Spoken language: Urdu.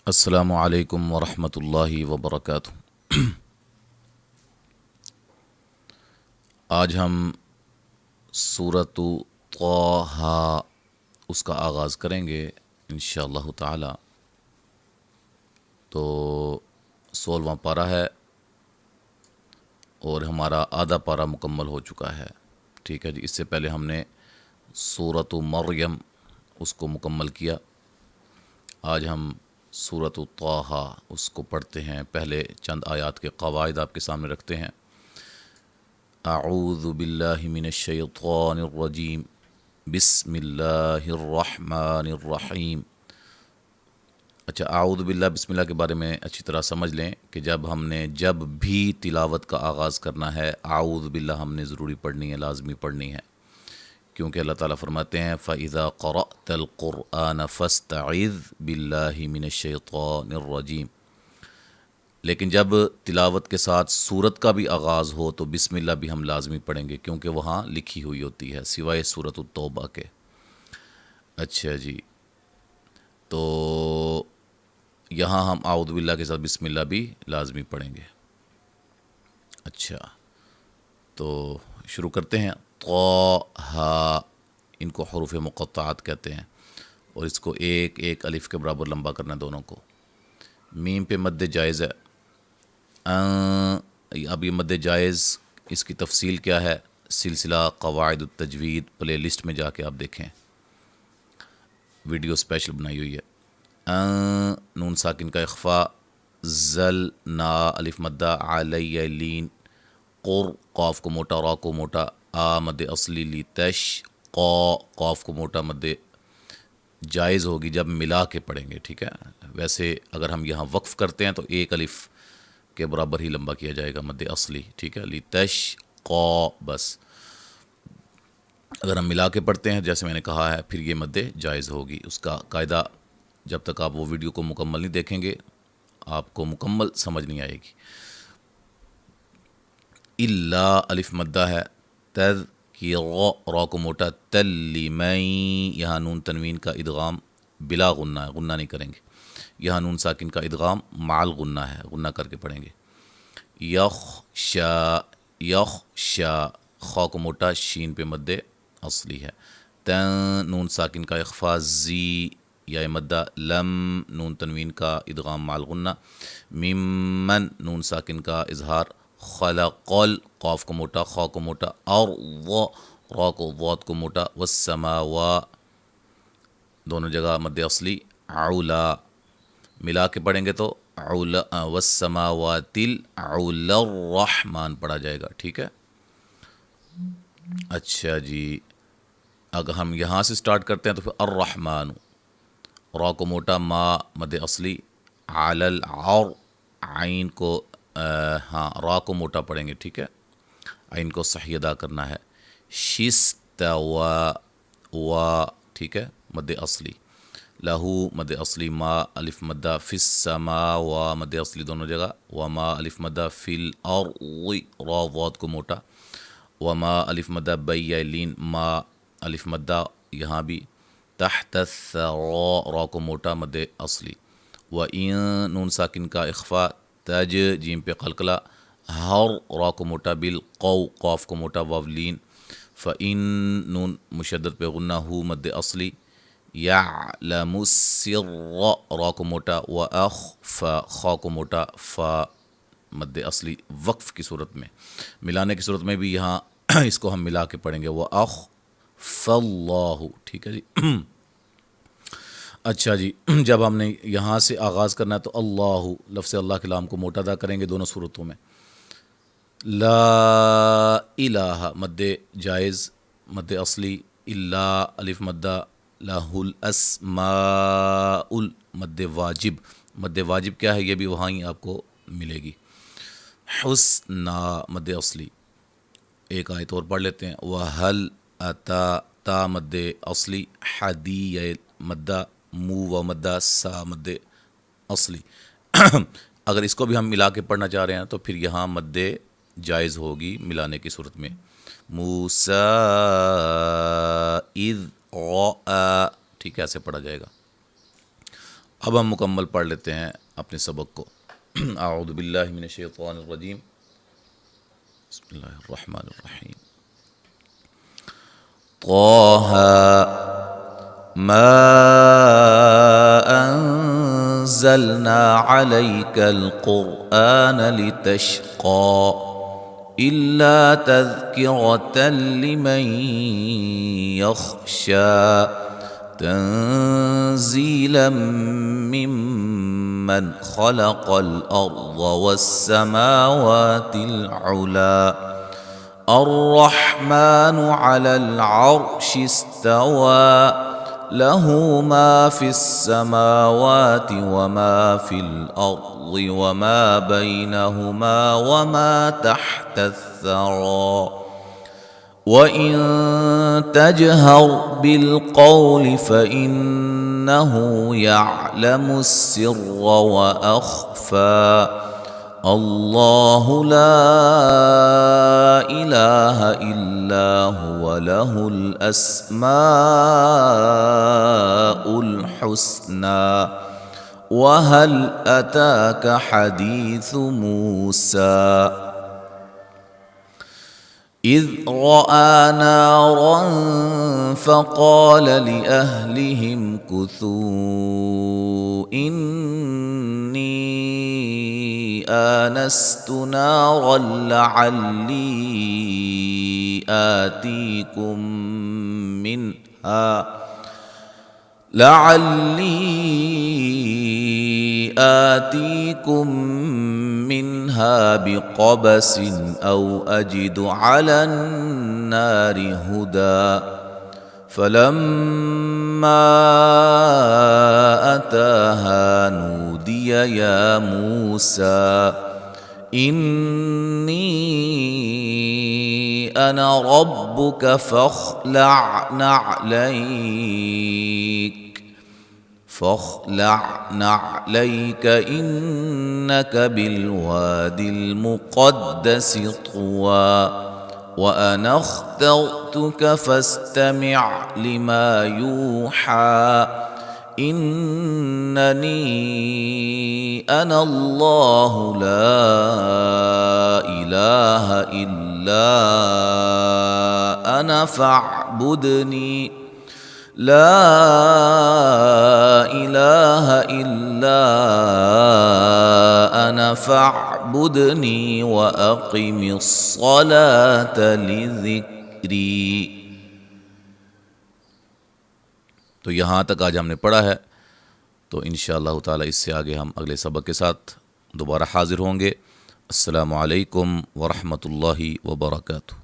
السلام علیکم ورحمۃ اللہ وبرکاتہ۔ آج ہم سورۃ طٰہٰ اس کا آغاز کریں گے انشاءاللہ تعالی۔ تو 16واں پارہ ہے اور ہمارا آدھا پارہ مکمل ہو چکا ہے، ٹھیک ہے جی۔ اس سے پہلے ہم نے سورۃ مریم اس کو مکمل کیا۔ آج ہم سورۃ طٰہٰ اس کو پڑھتے ہیں۔ پہلے چند آیات کے قواعد آپ کے سامنے رکھتے ہیں۔ اعوذ باللہ من الشیطان الرجیم، بسم اللہ الرحمن الرحیم۔ اچھا، اعوذ باللہ بسم اللہ کے بارے میں اچھی طرح سمجھ لیں کہ جب بھی تلاوت کا آغاز کرنا ہے، اعوذ باللہ ہم نے ضروری پڑھنی ہے، لازمی پڑھنی ہے، کیونکہ اللہ تعالیٰ فرماتے ہیں فَإِذَا قَرَأْتَ الْقُرْآنَ فَاسْتَعِذْ بِاللَّهِ مِنَ الشَّيْطَانِ الرَّجِيمِ۔ لیکن جب تلاوت کے ساتھ سورت کا بھی آغاز ہو تو بسم اللہ بھی ہم لازمی پڑھیں گے، کیونکہ وہاں لکھی ہوئی ہوتی ہے سوائے سورۃ التوبہ کے۔ اچھا جی، تو یہاں ہم اعوذ باللہ کے ساتھ بسم اللہ بھی لازمی پڑھیں گے۔ اچھا، تو شروع کرتے ہیں۔ طٰہٰ، ان کو حروف مقطعات کہتے ہیں، اور اس کو ایک ایک الف کے برابر لمبا کرنا ہے دونوں کو۔ میم پہ مد جائز ہے۔ اب یہ مد جائز اس کی تفصیل کیا ہے؟ سلسلہ قواعد التجوید پلے لسٹ میں جا کے آپ دیکھیں، ویڈیو اسپیشل بنائی ہوئی ہے۔ نون ساکن کا اخفا، زل نا الف مدہ، علیہ لین، قر قاف کو موٹا را کو موٹا، آ مد اصلی لی تش، قاف کو موٹا مد جائز ہوگی جب ملا کے پڑھیں گے، ٹھیک ہے۔ ویسے اگر ہم یہاں وقف کرتے ہیں تو ایک الف کے برابر ہی لمبا کیا جائے گا مد اصلی، ٹھیک ہے، لی تش قا بس۔ اگر ہم ملا کے پڑھتے ہیں جیسے میں نے کہا ہے پھر یہ مد جائز ہوگی۔ اس کا قاعدہ جب تک آپ وہ ویڈیو کو مکمل نہیں دیکھیں گے آپ کو مکمل سمجھ نہیں آئے گی۔ الا الف مدہ ہے، تذ کی را کو موٹا، تلمن، یہاں نون تنوین کا ادغام بلا غنہ ہے، غنہ نہیں کریں گے۔ یہاں نون ساکن کا ادغام مع الغنہ ہے، غنہ کر کے پڑھیں گے۔ یخشا، یخشا، خا کو موٹا، شین پہ مد اصلی ہے۔ تن نون ساکن کا اخفا، زی یا مدہ، لم نون تنوین کا ادغام مع الغنہ، ممن نون ساکن کا اظہار، خلقل قاف کو موٹا، خا کو موٹا، اور را کو ضاد کو موٹا، والسماوا دونوں جگہ مد اصلی، علا ملا کے پڑھیں گے تو علا، والسماوات العلا الرحمن پڑھا جائے گا، ٹھیک ہے۔ اچھا جی، اگر ہم یہاں سے سٹارٹ کرتے ہیں تو پھر الرحمن، را کو موٹا، ما مد اصلی، علل اور عین کو ہاں را کو موٹا پڑھیں گے، ٹھیک ہے، عین کو صحیح ادا کرنا ہے۔ شستوا، وا ٹھیک ہے، مد اصلی، لہو مد اصلی، ما الف مدہ، فی السماء مد اصلی دونوں جگہ، وما الف مدہ، فی الارض را ضاد کو موٹا، وما الف مدہ، بی لین، ما الف مدہ یہاں بھی، تحت الثرى را کو موٹا مد اصلی، وَإِن نون ساکن کا اخفا، تج جیم پہ قلقلہ، ہر را کو موٹا، بالقو قاف کو موٹا، واو لین، فَإِن نون مشدد پہ غنہ، ہو مد اصلی، یعلم السر را کو موٹا، وَأَخْفَى خا کو موٹا، فا مد اصلی وقف کی صورت میں۔ ملانے کی صورت میں بھی یہاں اس کو ہم ملا کے پڑھیں گے، وَأَخْفَى اللَّهُ، ٹھیک ہے جی۔ اچھا جی، جب ہم نے یہاں سے آغاز کرنا ہے تو اللہ، لفظ اللہ کے لام کو موٹا ادا کریں گے دونوں صورتوں میں۔ لا الہ مد جائز، مد اصلی، الا الف مدہ، لہ الاسماء مد واجب، مد واجب کیا ہے یہ بھی وہاں ہی آپ کو ملے گی۔ حسنا مد اصلی، ایک آیت اور پڑھ لیتے ہیں، وَهَلْ أَتَا تا مد اصلی، حدی مدہ، مو و مدہ، سا مد اصلی۔ اگر اس کو بھی ہم ملا کے پڑھنا چاہ رہے ہیں تو پھر یہاں مد جائز ہوگی ملانے کی صورت میں۔ موسیٰ اذ رأى، ٹھیک ہے، ایسے پڑھا جائے گا۔ اب ہم مکمل پڑھ لیتے ہیں اپنے سبق کو۔ اعوذ باللہ من الشیطان الرجیم، بسم اللہ الرحمن الرحیم۔ طه ما أنزلنا عليك القرآن لتشقى إلا تذكرة لمن يخشى تنزيلا ممن خلق الأرض والسماوات العلى الرحمن على العرش استوى له ما في السماوات وما في الأرض وما بينهما وما تحت الثرى وإن تجهر بالقول فإنه يعلم السر وأخفى الله لا إله إلا هو له الأسماء الحسنى وهل أتاك حديث موسى إذ رأى نارا فقال لأهلهم كثوا إني آنست نارا لعلي آتيكم منها بقبس أو أجد على النار هدى فلما أتاها نودي يا موسى إني أنا ربك فاخلع نعليك إنك بالواد المقدس طوى وأنا اخترتك فاستمع لما يوحى إنني أنا الله لا إله إلا أنا فاعبدني لا إله إلا أنا فاعبدني وأقم الصلاة لذكري۔ تو یہاں تک آج ہم نے پڑھا ہے، تو انشاءاللہ تعالی اس سے آگے ہم اگلے سبق کے ساتھ دوبارہ حاضر ہوں گے۔ السلام علیکم ورحمۃ اللہ وبرکاتہ۔